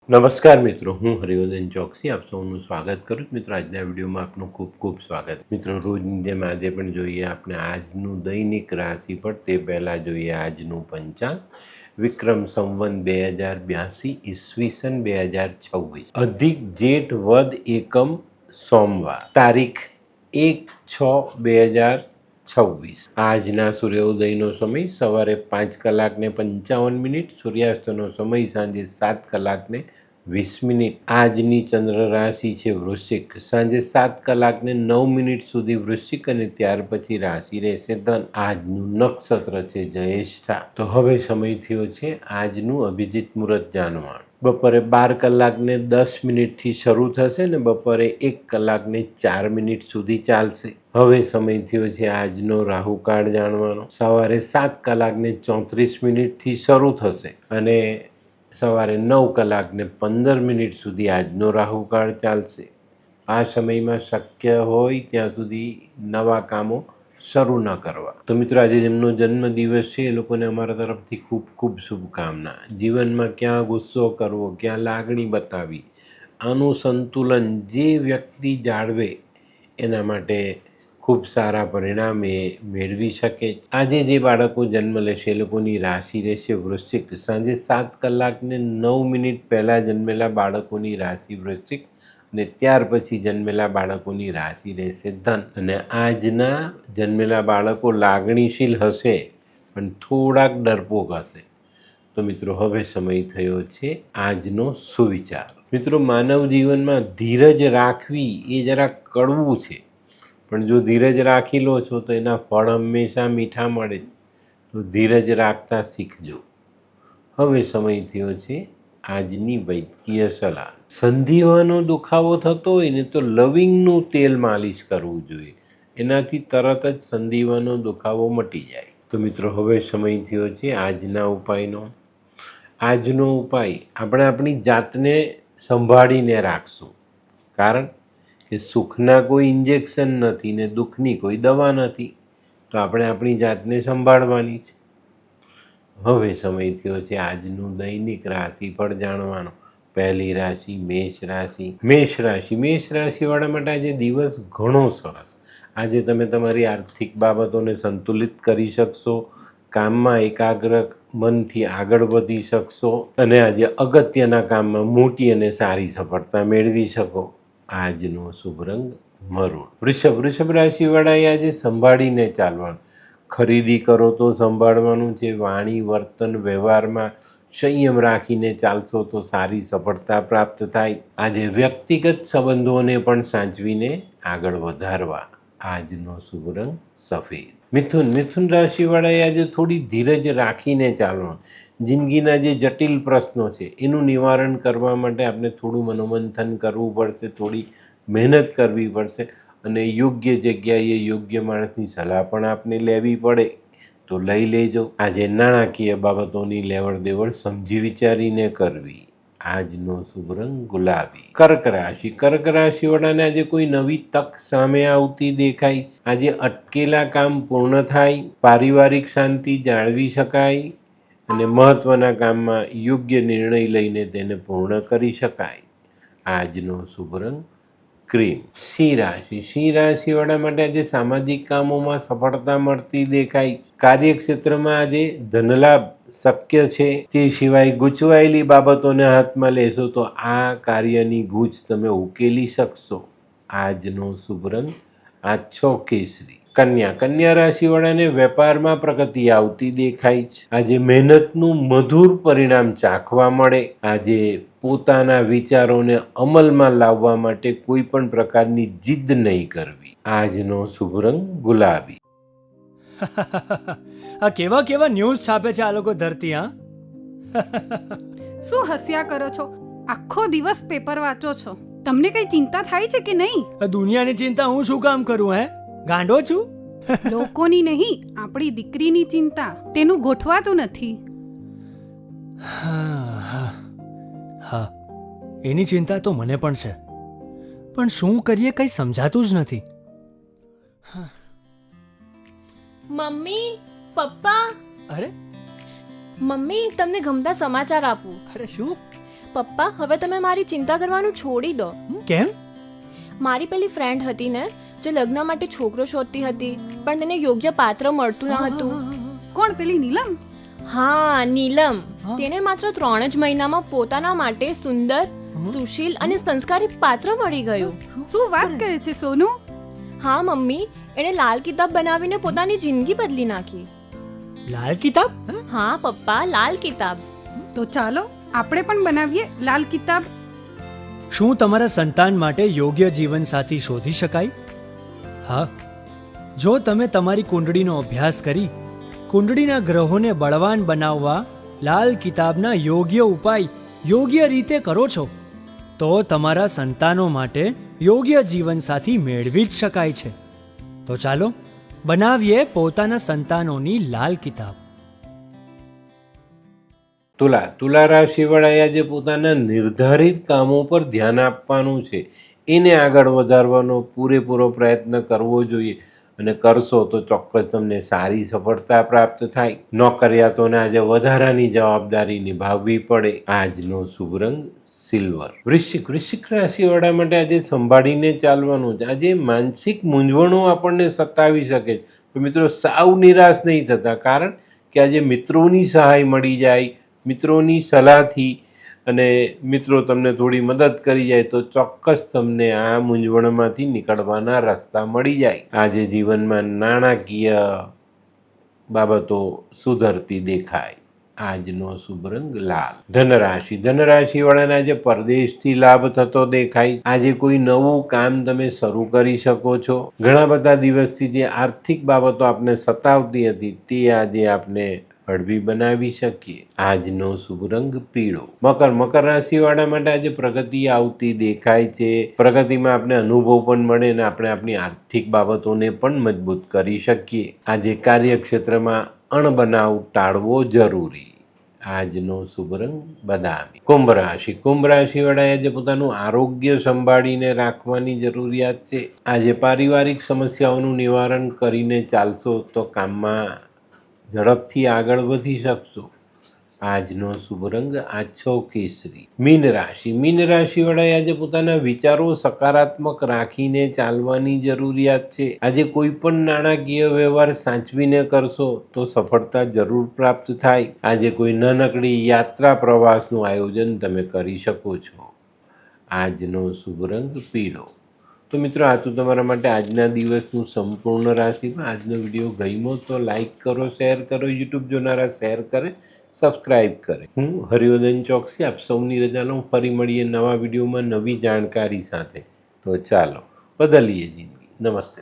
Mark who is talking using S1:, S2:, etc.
S1: નમસ્કાર મિત્રો, હું હરિવર્ધન ચોકસી આપ સૌનું સ્વાગત કરું છું. મિત્રો, આજના વિડીયોમાં આપનું ખૂબ ખૂબ સ્વાગત. મિત્રો, રોજની જેમ આજે પણ જોઈએ આપણે આજનું દૈનિક રાશિફળ. તે પહેલાં જોઈએ આજનું પંચાંગ. વિક્રમ સંવત 2082 ઈસવીસન 2026 અધિક જેઠ વદ એકમ સોમવાર, તારીખ 1/6/2026. આજના સૂર્યોદયનો સમય સવારે 5:55, સૂર્યાસ્તનો સમય સાંજે 7:20. આજની ચંદ્ર રાશિ છે વૃશ્ચિક. સાંજે 7:09 સુધી વૃશ્ચિક અને ત્યાર પછી રાશિ રહેશે ધન. આજનું નક્ષત્ર છે જ્યેષ્ઠા. તો હવે સમય થયો છે આજનું અભિજીત મુહૂર્ત જાણવાનું. બપોરે 12:10 થી શરૂ થશે ને બપોરે 1:04 સુધી ચાલશે. હવે સમય થયો છે આજનો રાહુકાળ જાણવાનો. સવારે 7:34 થી શરૂ થશે અને સવારે 9:15 સુધી આજનો રાહુકાળ ચાલશે. આ સમયમાં શક્ય હોય ત્યાં સુધી નવા કામો શરૂ ન કરવા. તો મિત્રો, આજે જેમનો જન્મદિવસ છે એ લોકોને અમારા તરફથી ખૂબ ખૂબ શુભકામના. જીવનમાં ક્યાં ગુસ્સો કરવો, ક્યાં લાગણી બતાવી, આનું સંતુલન જે વ્યક્તિ જાળવે એના માટે ખૂબ સારા પરિણામ એ મેળવી શકે. આજે જે બાળકો જન્મ લેશે એ લોકોની રાશિ રહેશે વૃશ્ચિક. સાંજે 7:09 પહેલાં જન્મેલા બાળકોની રાશિ વૃશ્ચિક અને ત્યાર પછી જન્મેલા બાળકોની રાશિ રહેશે ધન. અને આજના જન્મેલા બાળકો લાગણીશીલ હશે પણ થોડાક ડરપોક હશે. તો મિત્રો, હવે સમય થયો છે આજનો સુવિચાર. મિત્રો, માનવ જીવનમાં ધીરજ રાખવી એ જરા કડવું છે, પણ જો ધીરજ રાખી લો છો તો એના ફળ હંમેશા મીઠા મળે. તો ધીરજ રાખતા શીખજો. હવે સમય થયો છે આજની વૈદ્યકીય સલાહ. સંધિવાનો દુખાવો થતો હોય ને તો લવિંગનું તેલ માલિશ કરવું જોઈએ. એનાથી તરત જ સંધિવાનો દુખાવો મટી જાય. તો મિત્રો, હવે સમય થયો છે આજના ઉપાયનો. આજનો ઉપાય આપણે આપણી જાતને સંભાળીને રાખશું, કારણ કે સુખના કોઈ ઇન્જેક્શન નથી ને દુઃખની કોઈ દવા નથી. તો આપણે આપણી જાતને સંભાળવાની છે. હવે સમય થયો છે આજનું દૈનિક રાશિફળ જાણવાનો. પહેલી રાશિ મેષ રાશિ. મેષ રાશિવાળા માટે આજે દિવસ ઘણો સરસ. આજે તમે તમારી આર્થિક બાબતોને સંતુલિત કરી શકશો, કામમાં એકાગ્ર મનથી આગળ વધી શકશો અને આજે અગત્યના કામમાં મોટી અને સારી સફળતા મેળવી શકો. આજનો શુભ રંગ મરૂન. વૃષભ રાશિવાળાએ આજે સંભાળીને ચાલવાનું. ખરીદી કરો તો સંભાળવાનું છે. વાણી, વર્તન, વ્યવહારમાં સંયમ રાખીને ચાલશો તો સારી સફળતા પ્રાપ્ત થાય. આજે વ્યક્તિગત સંબંધોને પણ સાચવીને આગળ વધારવા. આજનો શુભ રંગ સફેદ. મિથુન રાશિવાળાએ આજે થોડી ધીરજ રાખીને ચાલવાનું. જિંદગીના જે જટિલ પ્રશ્નો છે એનું નિવારણ કરવા માટે આપણે થોડું મનોમંથન કરવું પડશે, થોડી મહેનત કરવી પડશે અને યોગ્ય જગ્યાએ યોગ્ય માણસની સલાહ પણ આપને લેવી પડે તો લઈ લેજો. આજે નાણાકીય બાબતોની લેવડ દેવડ સમજી વિચારીને કરવી. આજનો શુભ રંગ ગુલાબી. કર્ક રાશિવાળાને આજે કોઈ નવી તક સામે આવતી દેખાય. આજે અટકેલા કામ પૂર્ણ થાય, પારિવારિક શાંતિ જાળવી શકાય અને મહત્વના કામમાં યોગ્ય નિર્ણય લઈને તેને પૂર્ણ કરી શકાય. આજનો શુભ રંગ ક્રીમ. સિંહ રાશિવાળા માટે આજે સામાજિક કામોમાં સફળતા મળતી દેખાય. કાર્યક્ષેત્રમાં આજે ધનલાભ શક્ય છે. તે સિવાય ગૂંચવાયેલી બાબતોને હાથમાં લેશો તો આ કાર્યની ગૂંચ તમે ઉકેલી શકશો. આજનો શુભ રંગ આછો કેસરી. કન્યા રાશિવાળાને વેપારમાં પ્રગતિ આવતી દેખાય છે. આજે મહેનતનું મધુર પરિણામ ચાખવા મળે. આજે પોતાના વિચારોને અમલમાં લાવવા માટે કોઈ પણ પ્રકારની જીદ નહીં કરવી. આજનો શુભ રંગ ગુલાબી.
S2: આ કેવા કેવા ન્યૂઝ છાપે છે આ લોકો ધરતી. હા,
S3: શું હસ્યા કરો છો? આખો દિવસ પેપર વાંચો છો. તમને કઈ ચિંતા થાય છે કે નહીં?
S2: આ દુનિયાની ચિંતા હું શું કામ કરું? ગાંડો છું?
S3: લોકોની નહીં, આપણી દીકરીની ચિંતા. તેનું ગોઠવાતું નથી.
S2: હા, એની ચિંતા તો મને પણ છે, પણ શું કરીએ કંઈ સમજાતું જ નથી.
S4: મમ્મી, પપ્પા.
S2: અરે
S4: મમ્મી, તમને ગમતા સમાચાર આપું.
S2: અરે શું?
S4: પપ્પા હવે તમે મારી ચિંતા કરવાનું છોડી દો.
S2: કેમ?
S4: મારી પેલી ફ્રેન્ડ હતી ને જે લગ્ન માટે છોકરો શોધતી હતી પણ તેને યોગ્ય પાત્ર મળતું ન હતું.
S3: કોણ પેલી નીલમ?
S4: હા, નીલમ. તેને માત્ર 3 જ મહિનામાં પોતાના માટે સુંદર, સુશીલ અને સંસ્કારી પાત્ર મળી ગયું.
S3: શું વાત કરે છે સોનુ?
S4: હા મમ્મી, એણે લાલ કિતાબ બનાવીને પોતાની જિંદગી બદલી નાખી.
S2: લાલ કિતાબ?
S4: હા પપ્પા, લાલ કિતાબ.
S3: તો ચાલો આપણે પણ બનાવીએ લાલ કિતાબ.
S2: શું તમારા સંતાન માટે યોગ્ય જીવનસાથી શોધી શકાય? હા, જો તમે તમારી કુંડળીનો અભ્યાસ કરી કુંડળીના ગ્રહોને બળવાન બનાવવા લાલ કિતાબના યોગ્ય ઉપાય યોગ્ય રીતે કરો છો તો તમારા સંતાનો માટે યોગ્ય જીવનસાથી મેળવી જ શકાય છે. તો ચાલો બનાવીએ પોતાના સંતાનોની લાલ કિતાબ.
S1: તુલા રાશિવાળાએ આજે પોતાના નિર્ધારિત કામો પર ધ્યાન આપવાનું છે. એને આગળ વધારવાનો પૂરેપૂરો પ્રયત્ન કરવો જોઈએ અને કરશો તો ચોક્કસ તમને સારી સફળતા પ્રાપ્ત થાય. નોકરિયાતોને આજે વધારાની જવાબદારી નિભાવવી પડે. આજનો શુભ રંગ સિલ્વર. વૃશ્ચિક રાશિવાળા માટે આજે સંભાળીને ચાલવાનું છે. આજે માનસિક મૂંઝવણો આપણને સતાવી શકે છે. તો મિત્રો સાવ નિરાશ નહીં થતા, કારણ કે આજે મિત્રોની સહાય મળી જાય, મિત્રોની સલાહથી અને મિત્રો તમને થોડી મદદ કરી જાય તો ચોક્કસ તમને આ મૂંઝવણમાંથી નીકળવાના રસ્તા મળી જાય. આજે જીવનમાં નાણાકીય બાબતો સુધરતી દેખાય. આજનો શુભ રંગ લાલ. ધનરાશિવાળાને આજે પરદેશથી લાભ થતો દેખાય. આજે કોઈ નવું કામ તમે શરૂ કરી શકો છો. ઘણા બધા દિવસથી જે આર્થિક બાબતો આપને સતાવતી હતી તે આજે આપને હળવી બનાવી શકીએ. આજનો શુભ રંગ પીળો. મકર રાશિવાળા માટે આજે પ્રગતિ આવતી દેખાય છે. પ્રગતિમાં આપણે અનુભવ પણ મળે અને આપણે આપણી આર્થિક બાબતોને પણ મજબૂત કરી શકીએ. આજે કાર્યક્ષેત્રમાં અણબનાવ ટાળવો જરૂરી. આજનો શુભ રંગ બદામી. કુંભ રાશિવાળાએ આજે પોતાનું આરોગ્ય સંભાળીને રાખવાની જરૂરિયાત છે. આજે પારિવારિક સમસ્યાઓનું નિવારણ કરીને ચાલશો તો કામમાં ઝડપથી આગળ વધી શકશો. આજનો શુભ રંગ આછો કેસરી. મીન રાશિવાળાએ આજે પોતાના વિચારો સકારાત્મક રાખીને ચાલવાની જરૂરિયાત છે. આજે કોઈ પણ નાણાકીય વ્યવહાર સાચવીને કરશો તો સફળતા જરૂર પ્રાપ્ત થાય. આજે કોઈ નાનકડી યાત્રા પ્રવાસનું આયોજન તમે કરી શકો છો. આજનો શુભ રંગ પીળો. તો મિત્રો, આ તો તમારા માટે આજના દિવસનું સંપૂર્ણ રાશિમાં. આજનો વિડીયો ગમ્યો તો લાઈક કરો, શેર કરો, યુટ્યુબ જોનારા શેર કરે, સબસ્ક્રાઈબ કરે. હું હરિવર્ધન ચોકસી આપ સૌની રજા લઉં. ફરી મળીએ નવા વિડીયોમાં નવી જાણકારી સાથે. તો ચાલો બદલીએ જિંદગી. નમસ્તે.